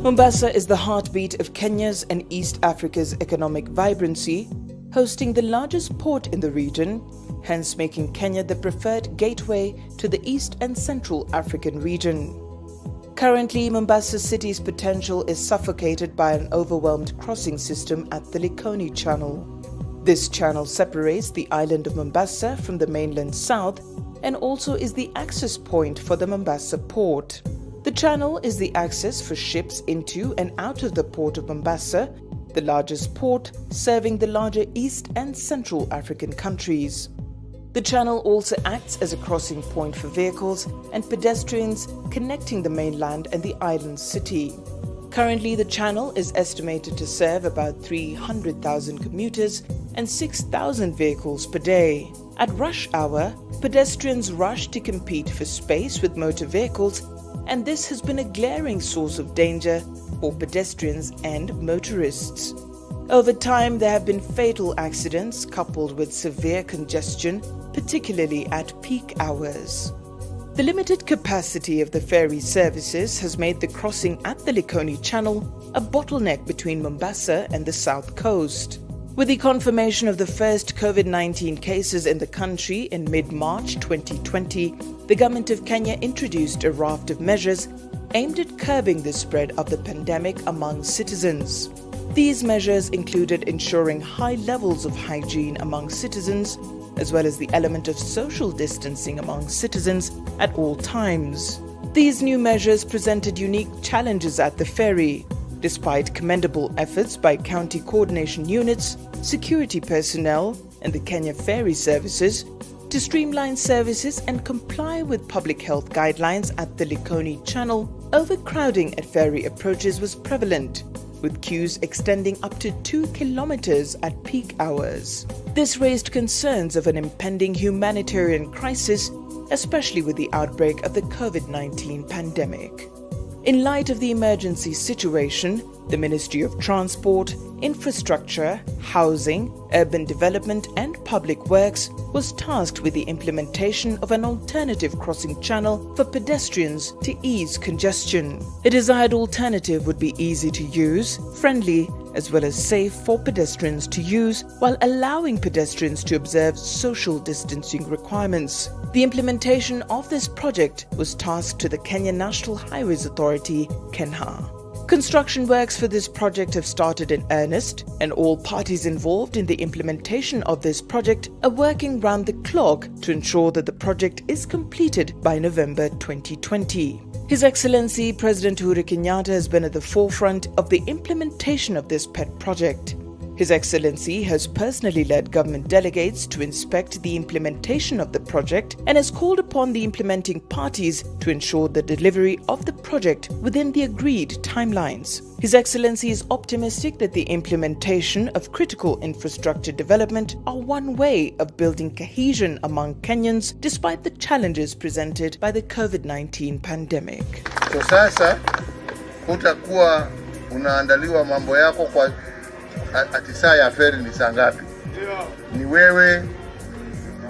Mombasa is the heartbeat of Kenya's and East Africa's economic vibrancy, hosting the largest port in the region, hence making Kenya the preferred gateway to the East and Central African region. Currently, Mombasa City's potential is suffocated by an overwhelmed crossing system at the Likoni Channel. This channel separates the island of Mombasa from the mainland south and also is the access point for the Mombasa port. The channel is the access for ships into and out of the port of Mombasa, the largest port serving the larger East and Central African countries. The channel also acts as a crossing point for vehicles and pedestrians connecting the mainland and the island city. Currently, the channel is estimated to serve about 300,000 commuters and 6,000 vehicles per day. At rush hour, pedestrians rush to compete for space with motor vehicles, and this has been a glaring source of danger for pedestrians and motorists. Over time, there have been fatal accidents coupled with severe congestion, particularly at peak hours. The limited capacity of the ferry services has made the crossing at the Likoni Channel a bottleneck between Mombasa and the south coast. With the confirmation of the first COVID-19 cases in the country in mid-March 2020, the government of Kenya introduced a raft of measures aimed at curbing the spread of the pandemic among citizens. These measures included ensuring high levels of hygiene among citizens, as well as the element of social distancing among citizens at all times. These new measures presented unique challenges at the ferry, despite commendable efforts by county coordination units, security personnel, and the Kenya Ferry Services to streamline services and comply with public health guidelines at the Likoni Channel. Overcrowding at ferry approaches was prevalent, with queues extending up to 2 kilometers at peak hours. This raised concerns of an impending humanitarian crisis, especially with the outbreak of the COVID-19 pandemic. In light of the emergency situation, the Ministry of Transport, Infrastructure, Housing, Urban Development and Public Works was tasked with the implementation of an alternative crossing channel for pedestrians to ease congestion. A desired alternative would be easy to use, friendly, as well as safe for pedestrians to use, while allowing pedestrians to observe social distancing requirements. The implementation of this project was tasked to the Kenya National Highways Authority, KENHA. Construction works for this project have started in earnest, and all parties involved in the implementation of this project are working round the clock to ensure that the project is completed by November 2020. His Excellency President Uhuru Kenyatta has been at the forefront of the implementation of this pet project. His Excellency has personally led government delegates to inspect the implementation of the project and has called upon the implementing parties to ensure the delivery of the project within the agreed timelines. His Excellency is optimistic that the implementation of critical infrastructure development are one way of building cohesion among Kenyans despite the challenges presented by the COVID-19 pandemic. So sasa utakuwa unaandaliwa mambo yako kwa ati saa ya feri ni saa ngapi? Ni wewe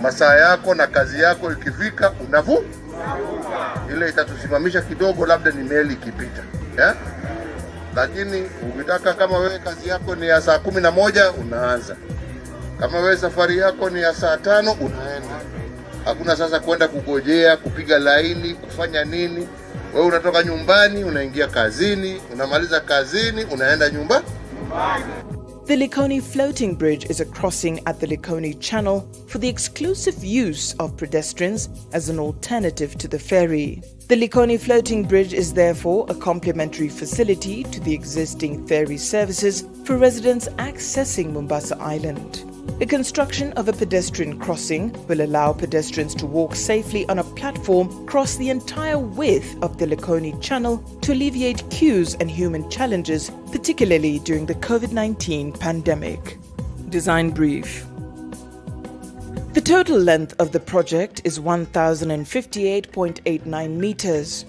masaa yako na kazi yako ikifika unavuka. Ile itatusimamisha kidogo labda ni meli ikipita. Lakini ukitaka kama wewe kazi yako ni ya saa 11 unaanza. Kama wewe safari yako ni ya saa 5 unaenda. Hakuna sasa kwenda kugojea, kupiga laini, kufanya nini. Wewe unatoka nyumbani, unaingia kazini, unamaliza kazini, unaenda nyumbani. The Likoni floating bridge is a crossing at the Likoni Channel for the exclusive use of pedestrians as an alternative to the ferry. The Likoni floating bridge is therefore a complementary facility to the existing ferry services for residents accessing Mombasa Island. The construction of a pedestrian crossing will allow pedestrians to walk safely on a platform across the entire width of the Likoni Channel to alleviate queues and human challenges, particularly during the COVID-19 pandemic. Design brief. The total length of the project is 1,058.89 meters.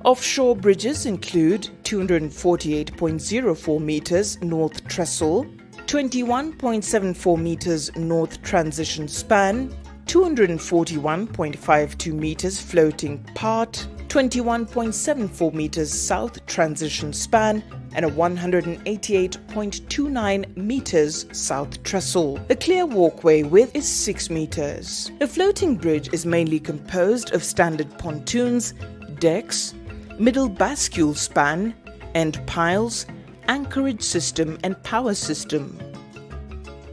Offshore bridges include 248.04 meters north trestle, 21.74 meters north transition span, 241.52 meters floating part, 21.74 meters south transition span, and a 188.29 meters south trestle. The clear walkway width is 6 meters. The floating bridge is mainly composed of standard pontoons, decks, middle bascule span, end piles, anchorage system and power system.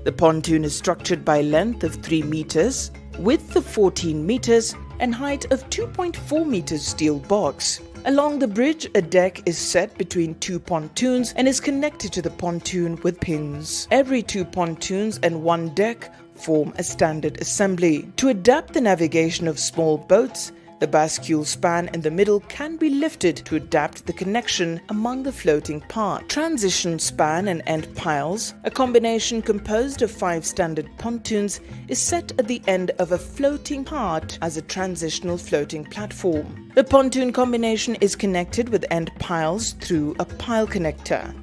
The pontoon is structured by length of 3 meters, width of 14 meters and height of 2.4 meters steel box. Along the bridge, a deck is set between 2 pontoons and is connected to the pontoon with pins. Every 2 pontoons and 1 deck form a standard assembly. To adapt the navigation of small boats, the bascule span in the middle can be lifted to adapt the connection among the floating part. Transition span and end piles, a combination composed of 5 standard pontoons, is set at the end of a floating part as a transitional floating platform. The pontoon combination is connected with end piles through a pile connector.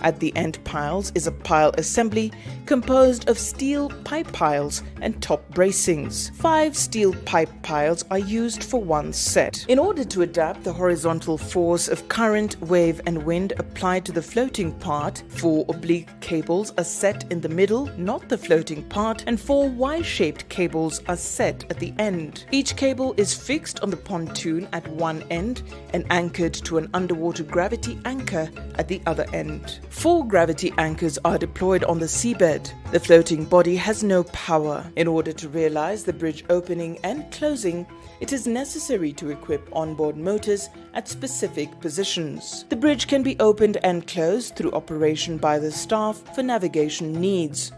At the end piles is a pile assembly composed of steel pipe piles and top bracings. 5 steel pipe piles are used for one set. In order to adapt the horizontal force of current, wave and wind applied to the floating part, 4 oblique cables are set in the middle, not the floating part, and 4 Y-shaped cables are set at the end. Each cable is fixed on the pontoon at one end and anchored to an underwater gravity anchor at the other end. 4 gravity anchors are deployed on the seabed. The floating body has no power. In order to realize the bridge opening and closing, it is necessary to equip onboard motors at specific positions. The bridge can be opened and closed through operation by the staff for navigation needs.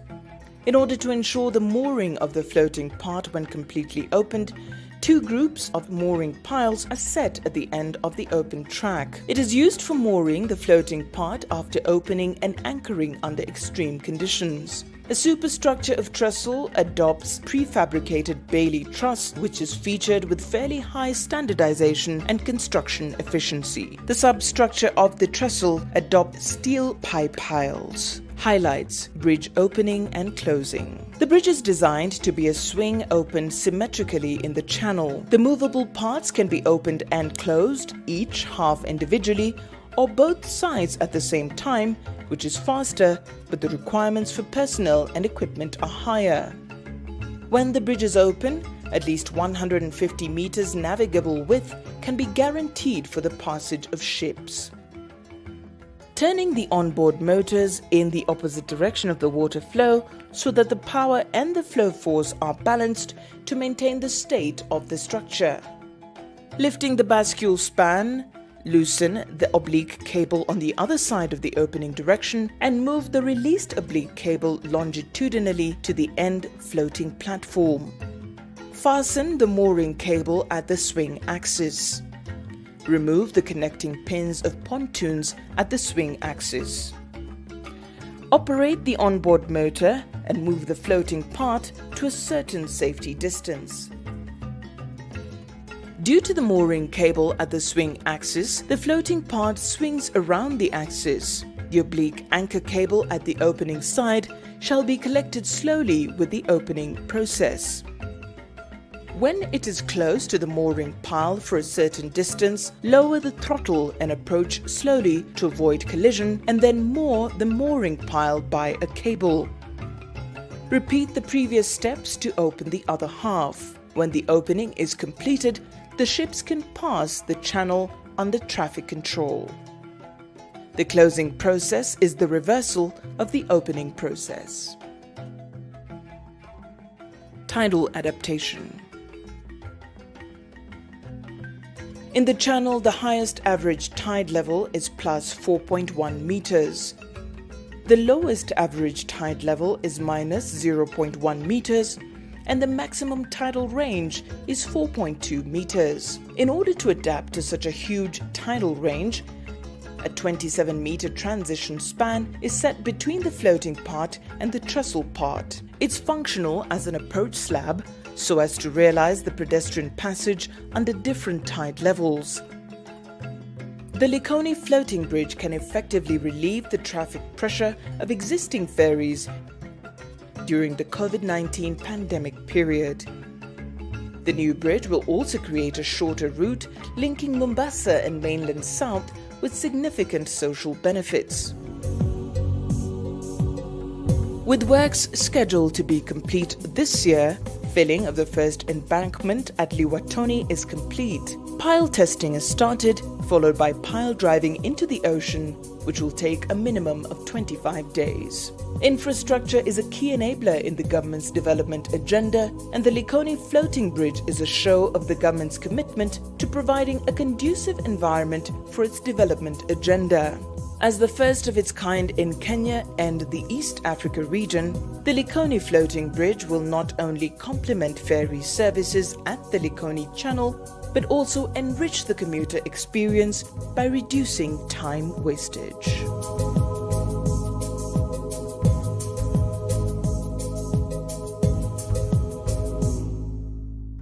In order to ensure the mooring of the floating part when completely opened, 2 groups of mooring piles are set at the end of the open track. It is used for mooring the floating part after opening and anchoring under extreme conditions. A superstructure of trestle adopts prefabricated Bailey truss, which is featured with fairly high standardization and construction efficiency. The substructure of the trestle adopts steel pipe piles. Highlights: bridge opening and closing. The bridge is designed to be a swing opened symmetrically in the channel. The movable parts can be opened and closed, each half individually, or both sides at the same time, which is faster, but the requirements for personnel and equipment are higher. When the bridge is open, at least 150 meters navigable width can be guaranteed for the passage of ships. Turning the onboard motors in the opposite direction of the water flow so that the power and the flow force are balanced to maintain the state of the structure. Lifting the bascule span, loosen the oblique cable on the other side of the opening direction and move the released oblique cable longitudinally to the end floating platform. Fasten the mooring cable at the swing axis. Remove the connecting pins of pontoons at the swing axis. Operate the onboard motor and move the floating part to a certain safety distance. Due to the mooring cable at the swing axis, the floating part swings around the axis. The oblique anchor cable at the opening side shall be collected slowly with the opening process. When it is close to the mooring pile for a certain distance, lower the throttle and approach slowly to avoid collision, and then moor the mooring pile by a cable. Repeat the previous steps to open the other half. When the opening is completed, the ships can pass the channel under traffic control. The closing process is the reversal of the opening process. Tidal adaptation. In the channel, the highest average tide level is plus 4.1 meters. The lowest average tide level is minus 0.1 meters, and the maximum tidal range is 4.2 meters. In order to adapt to such a huge tidal range, a 27-meter transition span is set between the floating part and the trestle part. It's functional as an approach slab so as to realize the pedestrian passage under different tide levels. The Likoni floating bridge can effectively relieve the traffic pressure of existing ferries during the COVID-19 pandemic period. The new bridge will also create a shorter route linking Mombasa and mainland South with significant social benefits. With works scheduled to be complete this year, filling of the first embankment at Likoni is complete. Pile testing has started, followed by pile driving into the ocean, which will take a minimum of 25 days. Infrastructure is a key enabler in the government's development agenda, and the Likoni floating bridge is a show of the government's commitment to providing a conducive environment for its development agenda. As the first of its kind in Kenya and the East Africa region, the Likoni floating bridge will not only complement ferry services at the Likoni Channel, but also enrich the commuter experience by reducing time wastage.